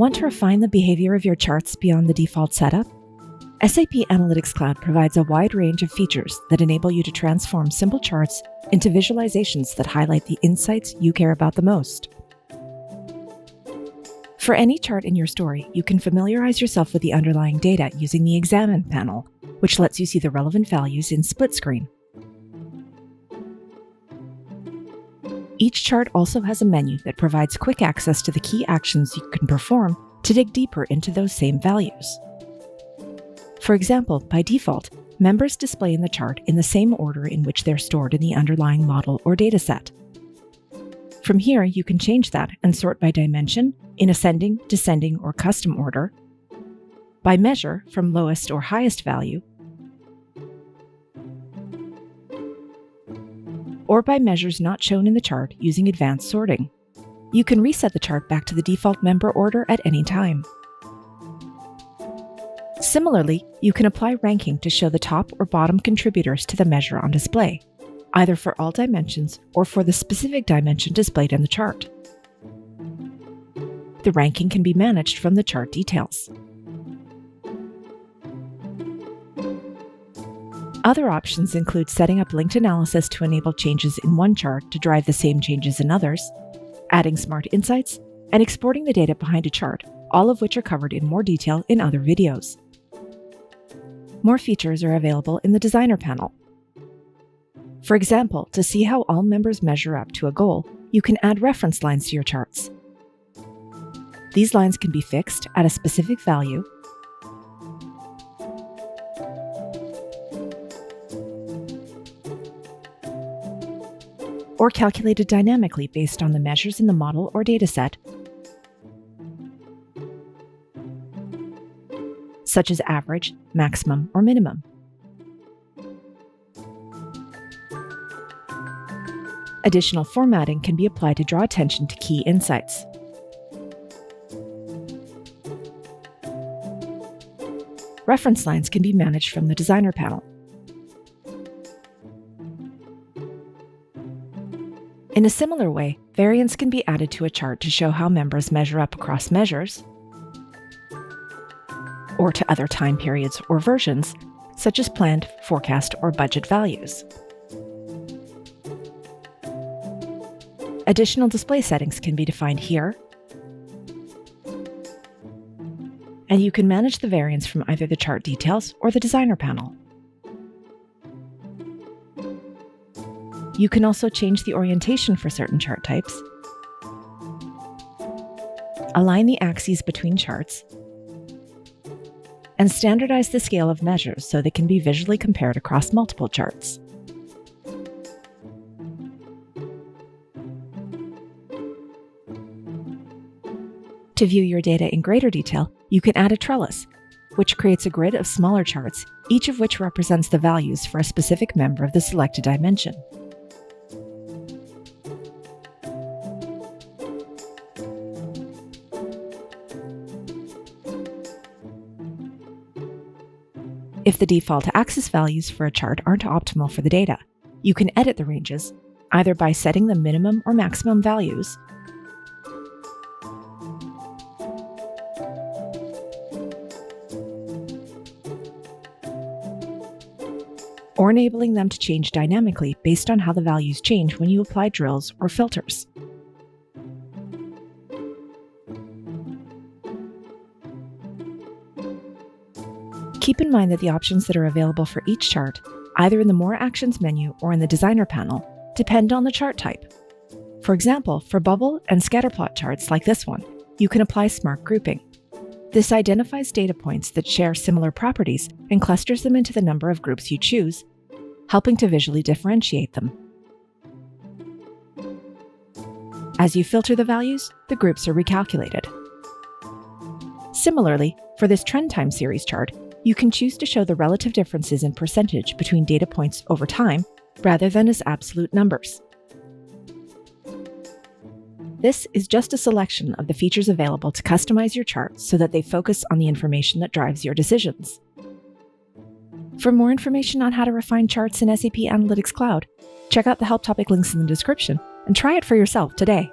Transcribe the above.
Want to refine the behavior of your charts beyond the default setup? SAP Analytics Cloud provides a wide range of features that enable you to transform simple charts into visualizations that highlight the insights you care about the most. For any chart in your story, you can familiarize yourself with the underlying data using the Examine panel, which lets you see the relevant values in split screen. Each chart also has a menu that provides quick access to the key actions you can perform to dig deeper into those same values. For example, by default, members display in the chart in the same order in which they're stored in the underlying model or dataset. From here, you can change that and sort by dimension, in ascending, descending, or custom order, by measure from lowest or highest value, or by measures not shown in the chart using advanced sorting. You can reset the chart back to the default member order at any time. Similarly, you can apply ranking to show the top or bottom contributors to the measure on display, either for all dimensions or for the specific dimension displayed in the chart. The ranking can be managed from the chart details. Other options include setting up linked analysis to enable changes in one chart to drive the same changes in others, adding smart insights, and exporting the data behind a chart, all of which are covered in more detail in other videos. More features are available in the Designer panel. For example, to see how all members measure up to a goal, you can add reference lines to your charts. These lines can be fixed at a specific value, or calculated dynamically based on the measures in the model or dataset, such as average, maximum, or minimum. Additional formatting can be applied to draw attention to key insights. Reference lines can be managed from the Designer panel. In a similar way, variance can be added to a chart to show how members measure up across measures, or to other time periods or versions, such as planned, forecast, or budget values. Additional display settings can be defined here, and you can manage the variance from either the chart details or the Designer panel. You can also change the orientation for certain chart types, align the axes between charts, and standardize the scale of measures so they can be visually compared across multiple charts. To view your data in greater detail, you can add a trellis, which creates a grid of smaller charts, each of which represents the values for a specific member of the selected dimension. If the default axis values for a chart aren't optimal for the data, you can edit the ranges, either by setting the minimum or maximum values, or enabling them to change dynamically based on how the values change when you apply drills or filters. Keep in mind that the options that are available for each chart, either in the More Actions menu or in the Designer panel, depend on the chart type. For example, for bubble and scatterplot charts like this one, you can apply smart grouping. This identifies data points that share similar properties and clusters them into the number of groups you choose, helping to visually differentiate them. As you filter the values, the groups are recalculated. Similarly, for this trend time series chart, you can choose to show the relative differences in percentage between data points over time rather than as absolute numbers. This is just a selection of the features available to customize your charts so that they focus on the information that drives your decisions. For more information on how to refine charts in SAP Analytics Cloud, check out the help topic links in the description and try it for yourself today.